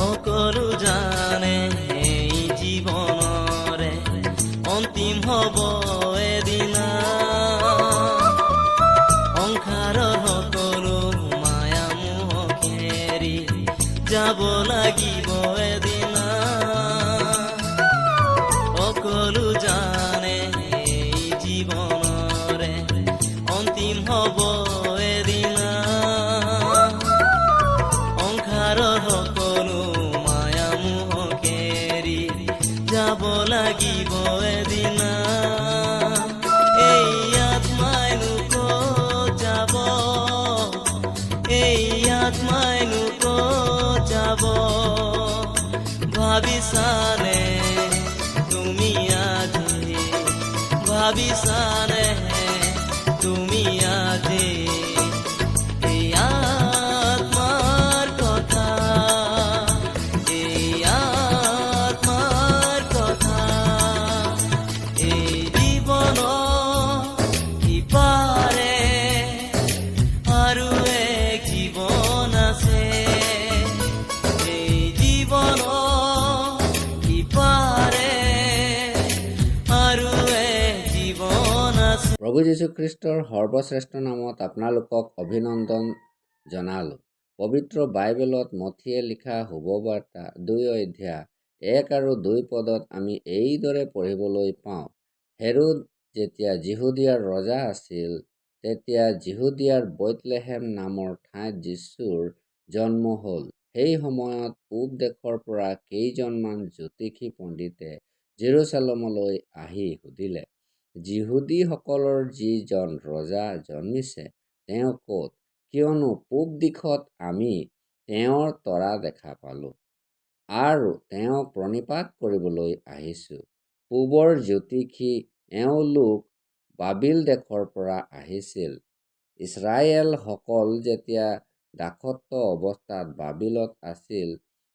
সকলো জানে এই জীৱনৰে অন্তিম হ'ব এদিনা। সংসাৰৰ সকলো মায়া মোহ এৰি যাব লাগিব এদিনা। সকলো জানে এই জীৱনৰে অন্তিম হ'ব এদিনা। সংসাৰৰ সকলো মায়া মোহ এৰি যাব লাগিব এদিনা। এই আত্মাইনো ক'ত যাব, এই আত্মাইনো ক'ত যাব, ভাবিছানে তুমি আজি, ভাবিছানে তুমি আজি এই আত্মাৰ কথা, এই আত্মাৰ কথা। এই জীৱনৰ সিপাৰে আৰু এক জীৱন আছে, এই জীৱনৰ সিপাৰে আৰু এক জীৱন আছে। প্ৰভু যীশুখ্ৰীষ্টৰ সৰ্বশ্ৰেষ্ঠ নামত আপোনালোকক অভিনন্দন জনালোঁ। পবিত্ৰ বাইবেলত মথিয়ে লিখা শুভবাৰ্তা 2 অধ্যায় 1 আৰু 2 পদত আমি এইদৰে পঢ়িবলৈ পাওঁ। হেৰোদ যেতিয়া যিহুদিয়াৰ ৰজা আছিল, তেতিয়া যিহুদিয়াৰ বেথলেহেম নামৰ ঠাইত যীশুৰ জন্ম হ'ল। সেই সময়ত পূব দেশৰ পৰা কেইজনমান জ্যোতিষী পণ্ডিতে জেৰুচালেমলৈ আহি সুধিলে, যিহুদীসকলৰ যিজন ৰজা জন্মিছে তেওঁ ক'ত? কিয়নো পূব দিশত আমি তেওঁৰ তৰা দেখা পালোঁ আৰু তেওঁক প্ৰণিপাত কৰিবলৈ আহিছোঁ। পূবৰ জ্যোতিষী এওঁলোক বাবিল দেশৰ পৰা আহিছিল। ইছৰাইলসকল যেতিয়া দাসত্ব অৱস্থাত বাবিলত আছিল,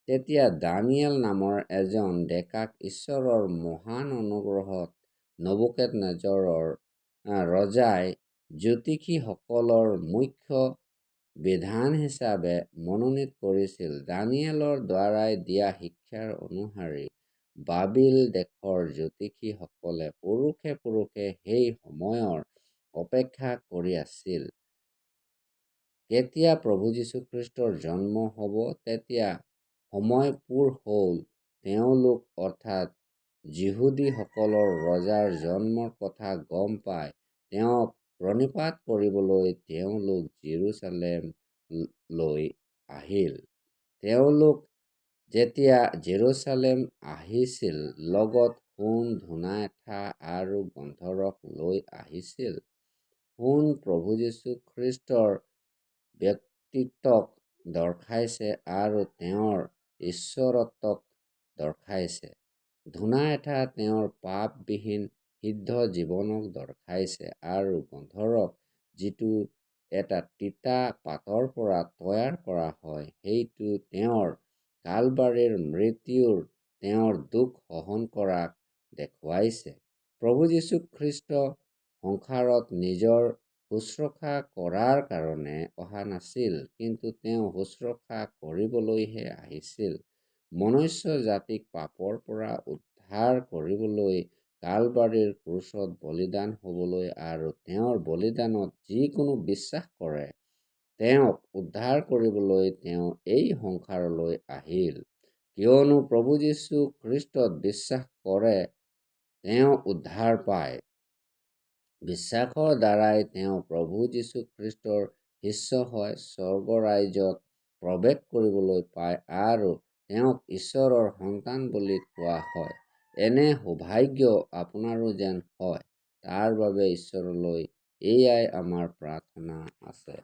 তেতিয়া দানিয়েল নামৰ এজন ডেকাক ঈশ্বৰৰ মহান অনুগ্ৰহত নবুকেদনেজৰৰ ৰজাই জ্যোতিষীসকলৰ মুখ্য বিধান হিচাপে মনোনীত কৰিছিল। দানিয়েলৰ দ্বাৰাই দিয়া শিক্ষাৰ অনুসাৰে বাবিল দেশৰ জ্যোতিষীসকলে পুৰুষে পুৰুষে সেই সময়ৰ অপেক্ষা কৰি আছিল, কেতিয়া প্ৰভু যীশুখ্ৰীষ্টৰ জন্ম হ'ব। তেতিয়া সময় পূৰ হ'ল। তেওঁলোক অৰ্থাৎ যিহুদীসকলৰ ৰজাৰ জন্মৰ কথা গম পাই তেওঁক প্ৰণিপাত কৰিবলৈ তেওঁলোক জেৰুচালেমলৈ আহিল। তেওঁলোক যেতিয়া জেৰুচালেম আহিছিল, লগত সোণ, ধূনা এঠা আৰু গন্ধৰস লৈ আহিছিল। সোণ প্ৰভু যীশুখ্ৰীষ্টৰ ব্যক্তিত্বক দৰ্শাইছে আৰু তেওঁৰ ঈশ্বৰত্বক দৰ্শাইছে। ধূনা এঠা তেওঁৰ পাপবিহীন সিদ্ধ জীৱনক দৰ্শাইছে আৰু গন্ধৰস, যিটো এটা তিতা পাতৰ পৰা তৈয়াৰ কৰা হয়, সেইটো তেওঁৰ কালবাৰীৰ মৃত্যুৰ তেওঁৰ দুখ সহন কৰাক দেখুৱাইছে। প্ৰভু যীশুখ্ৰীষ্ট সংসাৰত নিজৰ শুশ্ৰূষা কৰাৰ কাৰণে অহা নাছিল, কিন্তু তেওঁ শুশ্ৰূষা কৰিবলৈহে আহিছিল। মনুষ্য জাতিক পাপৰ পৰা উদ্ধাৰ কৰিবলৈ কালবাৰীৰ ক্ৰুচত বলিদান হ'বলৈ আৰু তেওঁৰ বলিদানত যিকোনো বিশ্বাস কৰে তেওঁক উদ্ধাৰ কৰিবলৈ তেওঁ এই সংসাৰলৈ আহিল। কিয়নো প্ৰভু যীশু খ্ৰীষ্টত বিশ্বাস কৰে তেওঁ উদ্ধাৰ পায়। বিশ্বাসৰ দ্বাৰাই তেওঁ প্ৰভু যীশুখ্ৰীষ্টৰ শিষ্য হয়, স্বৰ্গ ৰাজ্যত প্ৰৱেশ কৰিবলৈ পায় আৰু তেওঁক ঈশ্বৰৰ সন্তান বুলি কোৱা হয়। এনে সৌভাগ্য আপোনাৰো যেন হয়, তাৰ বাবে ঈশ্বৰলৈ এয়াই আমাৰ প্ৰাৰ্থনা আছে।